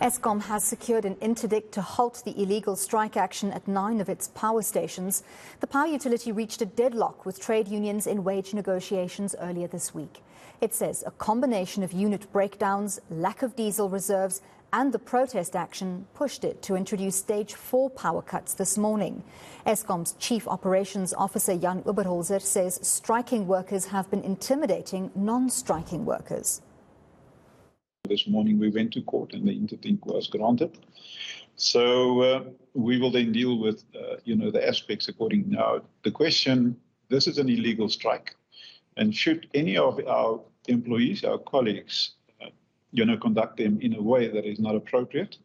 Eskom has secured an interdict to halt the illegal strike action at 9 of its power stations. The power utility reached a deadlock with trade unions in wage negotiations earlier this week. It says a combination of unit breakdowns, lack of diesel reserves and the protest action pushed it to introduce stage 4 power cuts this morning. Eskom's Chief Operations Officer Jan Oberholzer says striking workers have been intimidating non-striking workers. This morning we went to court and the interdict was granted. So we will then deal with, the aspects according now. The question, this is an illegal strike. And should any of our employees, our colleagues, conduct them in a way that is not appropriate,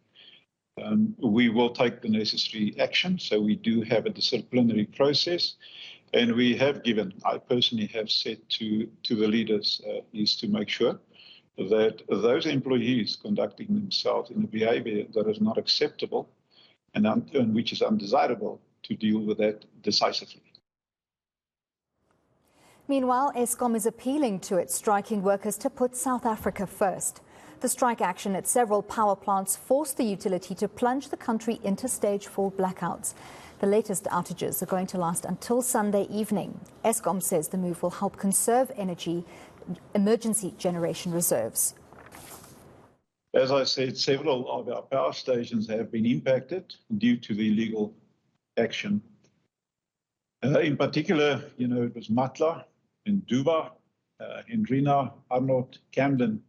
we will take the necessary action. So we do have a disciplinary process. And we have given, I personally have said to the leaders, is to make sure that those employees conducting themselves in a behavior that is not acceptable and which is undesirable, to deal with that decisively. Meanwhile, Eskom is appealing to its striking workers to put South Africa first. The strike action at several power plants forced the utility to plunge the country into stage 4 blackouts. The latest outages are going to last until Sunday evening. Eskom says the move will help conserve emergency generation reserves. As I said, several of our power stations have been impacted due to the illegal action. In particular, it was Matla, in Duba, Hendrina, Arnold, Camden,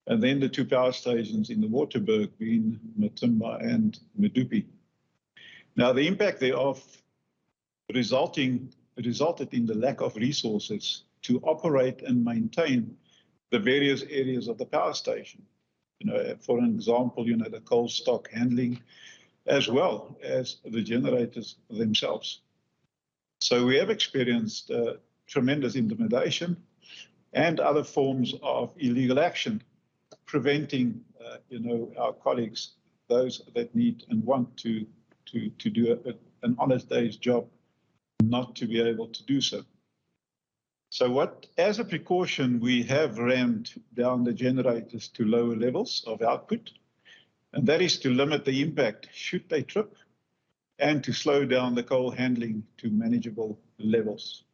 and then the 2 power stations in the Waterberg being Matimba and Medupi. Now, the impact thereof resulted in the lack of resources to operate and maintain the various areas of the power station. For an example, the coal stock handling, as well as the generators themselves. So we have experienced tremendous intimidation and other forms of illegal action, preventing, our colleagues, those that need and want to do an honest day's job, not to be able to do so. So as a precaution, we have ramped down the generators to lower levels of output, and that is to limit the impact should they trip and to slow down the coal handling to manageable levels.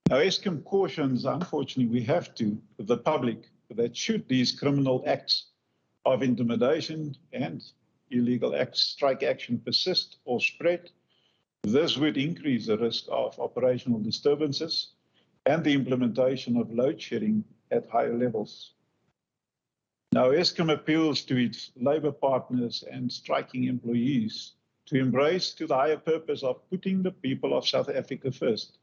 Now, Eskom cautions, unfortunately, we have to, the public, that should these criminal acts of intimidation and illegal strike action persist or spread, this would increase the risk of operational disturbances and the implementation of load shedding at higher levels. Now, Eskom appeals to its labour partners and striking employees to embrace to the higher purpose of putting the people of South Africa first.